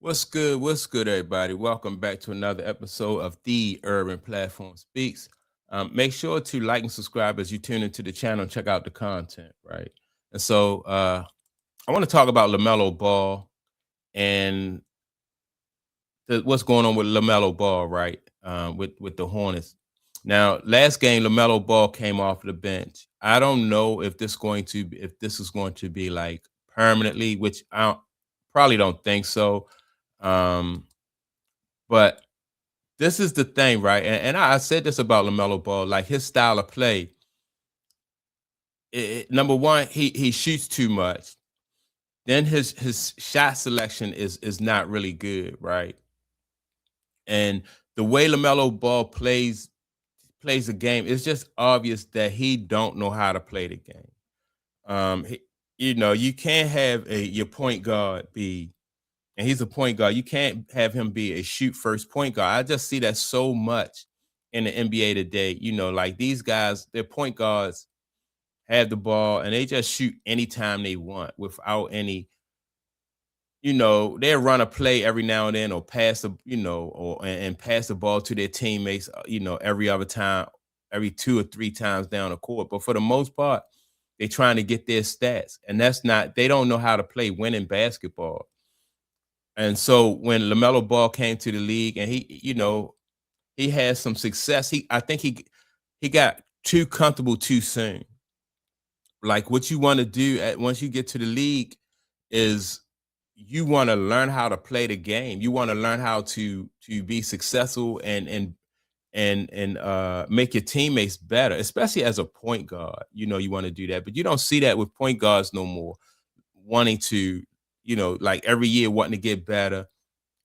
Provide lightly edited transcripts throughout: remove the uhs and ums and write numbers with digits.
What's good? What's good, everybody? Welcome back to another episode of the Urban Platform Speaks. Make sure to like and subscribe as you tune into the channel and check out the content, right? And I want to talk about Lamelo Ball and what's going on with Lamelo Ball, right? With the Hornets. Now, last game, Lamelo Ball came off the bench. I don't know if this is going to be like permanently, which probably don't think so. Um, but this is the thing, right? And I said this about Lamelo Ball, like his style of play. Number one, he shoots too much. Then his shot selection is not really good, right? And the way Lamelo Ball plays the game, it's just obvious that he don't know how to play the game. He, you can't have your point guard be, and he's a point guard. You can't have him be a shoot first point guard. I just see that so much in the NBA today. Like these guys, their point guards have the ball and they just shoot anytime they want without any, they'll run a play every now and then or pass the, and pass the ball to their teammates, every other time, every 2 or 3 times down the court. But for the most part, they're trying to get their stats. And they don't know how to play winning basketball. And so when LaMelo Ball came to the league and he had some success, I think he got too comfortable too soon. Like what you want to do once you get to the league is you want to learn how to play the game. You want to learn how to be successful and make your teammates better, especially as a point guard. You want to do that, but you don't see that with point guards no more. Wanting to, like every year wanting to get better,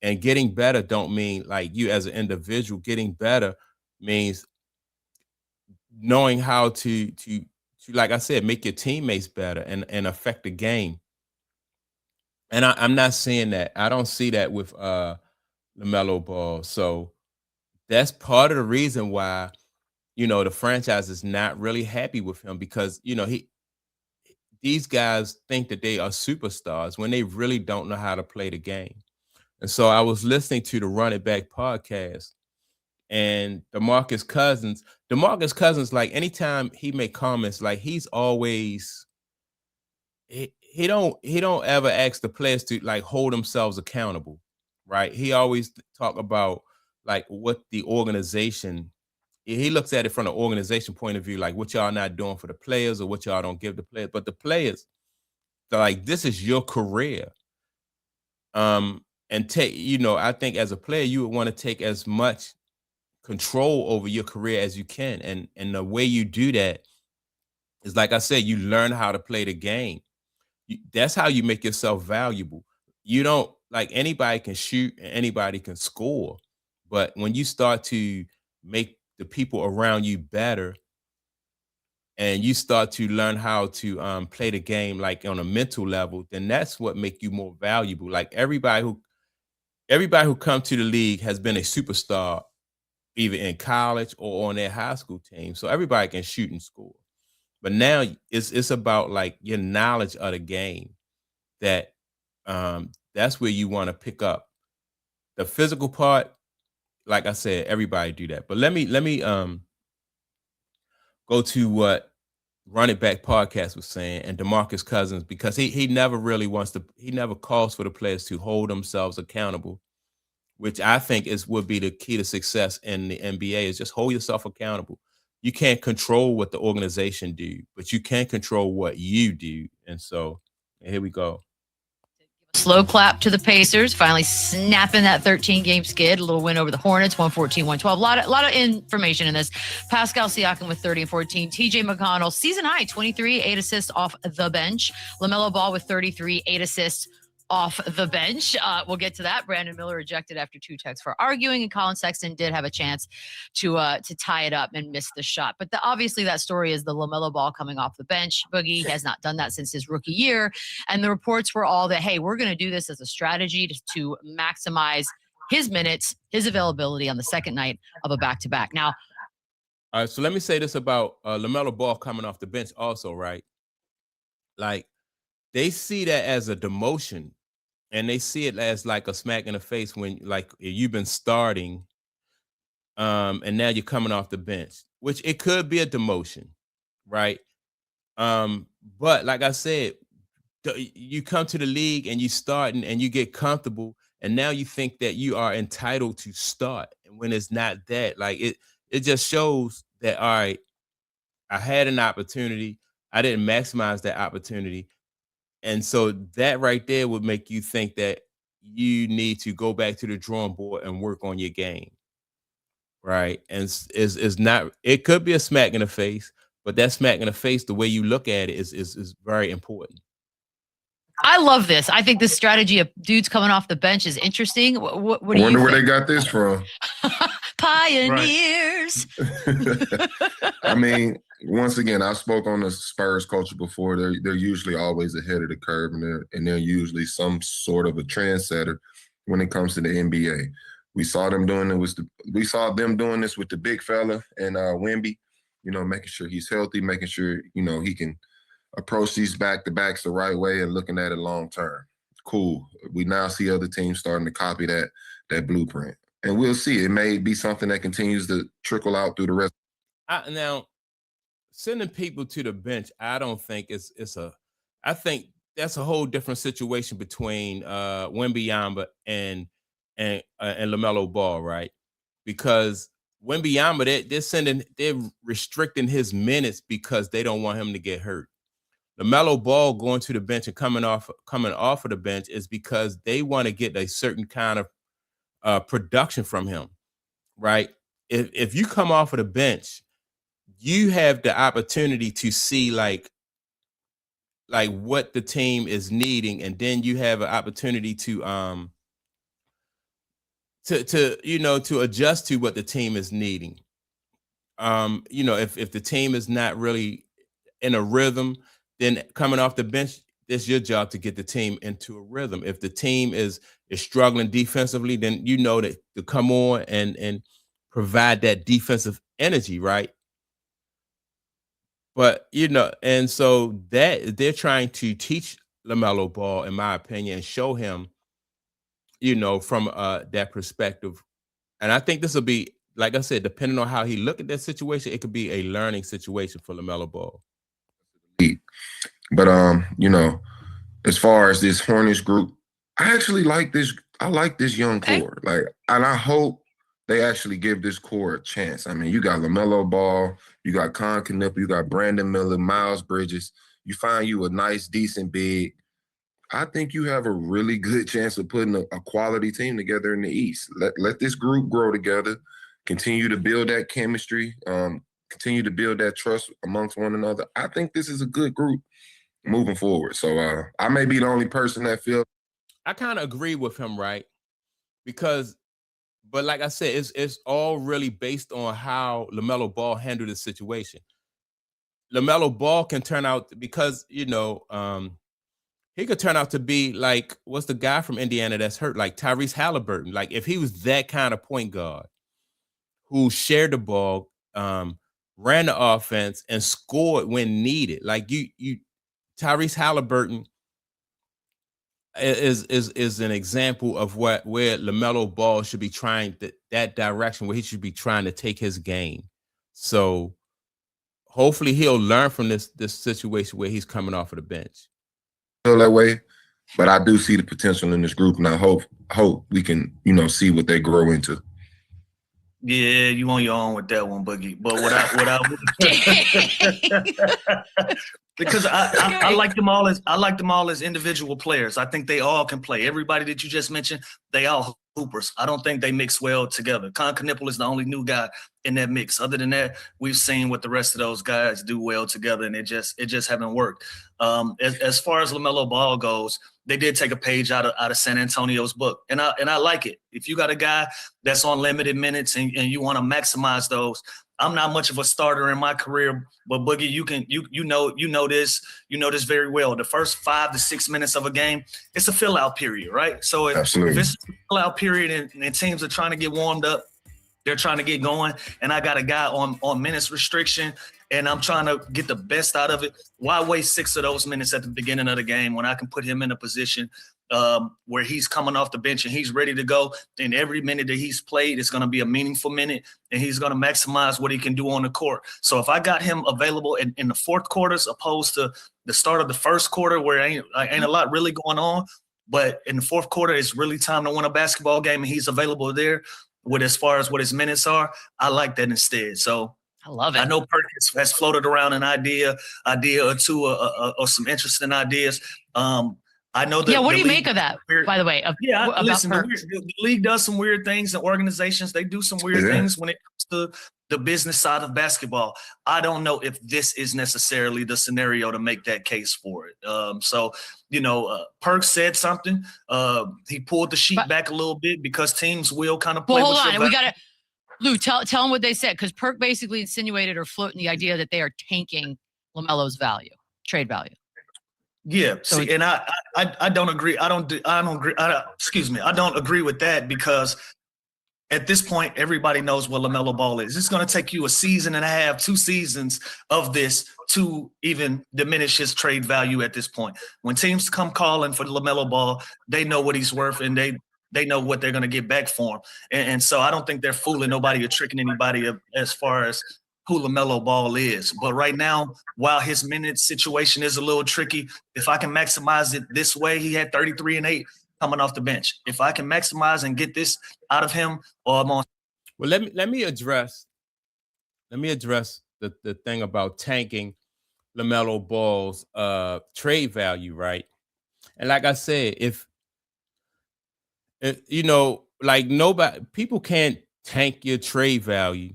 and getting better don't mean like you as an individual. Getting better means knowing how to like I said, make your teammates better and affect the game. And I'm not seeing that. I don't see that with LaMelo Ball. So that's part of the reason why the franchise is not really happy with him, because these guys think that they are superstars when they really don't know how to play the game. And so I was listening to the Run It Back podcast, and DeMarcus Cousins, like anytime he make comments, like he's always he don't ever ask the players to like hold themselves accountable, right? He always talk about like what the organization, he looks at it from the organization point of view, like what y'all not doing for the players or what y'all don't give the players. But the players, they're like, this is your career. And take, I think as a player, you would want to take as much control over your career as you can. And the way you do that is, like I said, you learn how to play the game. That's how you make yourself valuable. You don't, like, anybody can shoot and anybody can score. But when you start to make the people around you better, and you start to learn how to play the game like on a mental level, then that's what make you more valuable. Like everybody who come to the league has been a superstar either in college or on their high school team. So everybody can shoot and score. But now it's about like your knowledge of the game, that's where you want to pick up. The physical part, like I said, everybody do that. But let me go to what Run It Back podcast was saying, and DeMarcus Cousins, because he never really he never calls for the players to hold themselves accountable, which I think would be the key to success in the NBA, is just hold yourself accountable. You can't control what the organization do, but you can control what you do. And so here we go. Slow clap to the Pacers, finally snapping that 13-game skid. A little win over the Hornets, 114-112. A lot of information in this. Pascal Siakam with 30 and 14. TJ McConnell, season high, 23, 8 assists off the bench. LaMelo Ball with 33, 8 assists off the bench. We'll get to that. Brandon Miller ejected after 2 techs for arguing, and Colin Sexton did have a chance to tie it up and miss the shot. But obviously that story is the LaMelo Ball coming off the bench. Boogie has not done that since his rookie year, and the reports were all that, hey, we're going to do this as a strategy to maximize his minutes, his availability on the second night of a back-to-back. Now, all right, so let me say this about LaMelo Ball coming off the bench also, right? Like, they see that as a demotion and they see it as like a smack in the face when like you've been starting, and now you're coming off the bench, which it could be a demotion, right? Um, but like I said, you come to the league and you start and you get comfortable, and now you think that you are entitled to start, and when it's not that, like it just shows that all right, I had an opportunity, I didn't maximize that opportunity, and so that right there would make you think that you need to go back to the drawing board and work on your game, right? And is not, it could be a smack in the face, but that smack in the face, the way you look at it is very important. I love this. I think this strategy of dudes coming off the bench is interesting. What do I wonder you where think? they got this from. Pioneers. I mean, once again, I spoke on the Spurs culture before. They're usually always ahead of the curve, and they're usually some sort of a trendsetter when it comes to the NBA. We saw them doing it we saw them doing this with the big fella and Wemby. You know, making sure he's healthy, making sure he can approach these back-to-backs the right way and looking at it long term. Cool. We now see other teams starting to copy that blueprint. And we'll see. It may be something that continues to trickle out through the rest. Now, sending people to the bench, I don't think I think that's a whole different situation between Wembanyama and Lamelo Ball, right? Because Wembanyama, they're restricting his minutes because they don't want him to get hurt. LaMelo Ball going to the bench and coming off of the bench is because they want to get a certain kind of production from him, right? If you come off of the bench, you have the opportunity to see like what the team is needing, and then you have an opportunity to to adjust to what the team is needing. If the team is not really in a rhythm, then coming off the bench, it's your job to get the team into a rhythm. If the team is struggling defensively, then you know that to come on and provide that defensive energy, right? But and so that they're trying to teach LaMelo Ball, in my opinion, and show him, from that perspective. And I think this will be, like I said, depending on how he look at that situation, it could be a learning situation for LaMelo Ball. But as far as this Hornets group, I actually like this. I like this young core. And I hope they actually give this core a chance. I mean, you got LaMelo Ball, you got Con Knuckle, you got Brandon Miller, Miles Bridges. You find you a nice, decent big. I think you have a really good chance of putting a quality team together in the East. Let this group grow together, continue to build that chemistry, continue to build that trust amongst one another. I think this is a good group moving forward. So I may be the only person that feels. I kind of agree with him, right? But like I said, it's all really based on how LaMelo Ball handled the situation. LaMelo Ball can turn out, because he could turn out to be like, what's the guy from Indiana that's hurt? Like Tyrese Halliburton. Like if he was that kind of point guard who shared the ball, ran the offense, and scored when needed. Like Tyrese Halliburton is an example of where LaMelo Ball should be trying that direction, where he should be trying to take his game. So hopefully he'll learn from this situation where he's coming off of the bench. That way, but I do see the potential in this group, and I hope we can see what they grow into. Yeah, you on your own with that one, Boogie. But what I because I like them all as individual players. I think they all can play. Everybody that you just mentioned, they all hoopers. I don't think they mix well together. Con Knuckle is the only new guy in that mix. Other than that, we've seen what the rest of those guys do well together, and it just haven't worked. As far as LaMelo Ball goes, they did take a page out of San Antonio's book, and I like it. If you got a guy that's on limited minutes and you want to maximize those, I'm not much of a starter in my career, but Boogie, you know this very well. The first 5 to 6 minutes of a game, it's a fill out period, right? So if it's a fill out period and teams are trying to get warmed up, they're trying to get going, and I got a guy on minutes restriction, and I'm trying to get the best out of it. Why waste 6 of those minutes at the beginning of the game when I can put him in a position where he's coming off the bench and he's ready to go. And every minute that he's played is going to be a meaningful minute, and he's going to maximize what he can do on the court. So if I got him available in the fourth quarters opposed to the start of the first quarter where ain't a lot really going on, but in the fourth quarter, it's really time to win a basketball game, and he's available there with as far as what his minutes are. I like that instead. So I love it. I know Perkins has floated around an idea or two, or some interesting ideas. I know that. Yeah, what do you make of that, by the way? Listen, the league does some weird things, and organizations, they do some weird things when it comes to the business side of basketball. I don't know if this is necessarily the scenario to make that case for it. So, Perks said something. He pulled the sheet back a little bit because teams will kind of play. Well, hold on. We got to, Lou, tell them what they said, because Perk basically insinuated or floating the idea that they are tanking LaMelo's value, trade value. Yeah, so and I don't agree. I don't agree. I don't agree with that, because at this point, everybody knows what LaMelo Ball is. It's going to take you a season and a half, 2 seasons of this to even diminish his trade value at this point. When teams come calling for LaMelo Ball, they know what he's worth, and they know what they're going to get back for him. And so I don't think they're fooling nobody or tricking anybody as far as who LaMelo Ball is. But right now, while his minute situation is a little tricky, if I can maximize it this way, he had 33 and 8 coming off the bench. If I can maximize and get this out of him, or I'm on. Well, let me address the thing about tanking LaMelo Ball's trade value, right? And like I said, if like people can't tank your trade value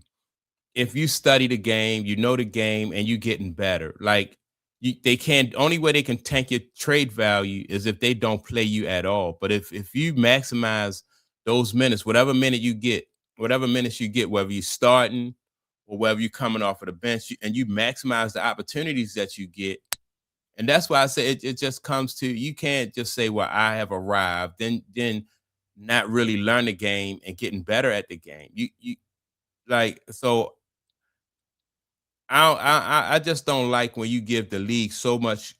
if you study the game, you know the game, and you getting better. Like they can't. Only way they can tank your trade value is if they don't play you at all. But if you maximize those minutes, whatever minutes you get, whether you're starting or whether you're coming off of the bench, and you maximize the opportunities that you get. And that's why I say it just comes to, you can't just say, well, I have arrived, then not really learn the game and getting better at the game. You like, so I just don't like when you give the league so much,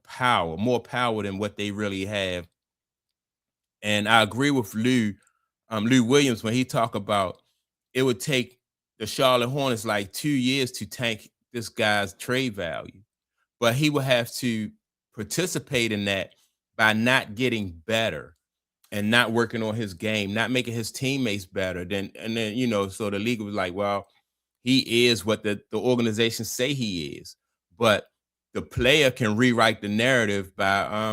power, more power than what they really have. And I agree with Lou Williams when he talked about it would take the Charlotte Hornets like 2 years to tank this guy's trade value, but he would have to participate in that by not getting better and not working on his game, not making his teammates better. And then so the league was like, well, he is what the organization say he is, but the player can rewrite the narrative by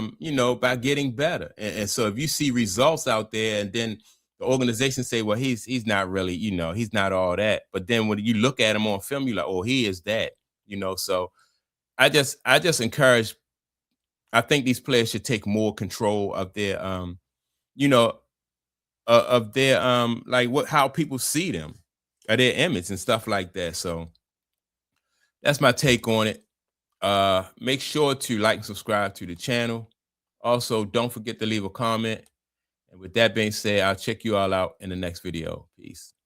by getting better. And so if you see results out there, and then the organization say, well, he's not really, he's not all that. But then when you look at him on film, you're like, oh, he is that. So I just encourage. I think these players should take more control of their like how people see them, or their image and stuff like that. So that's my take on it. Make sure to like and subscribe to the channel. Also, don't forget to leave a comment. And with that being said, I'll check you all out in the next video. Peace.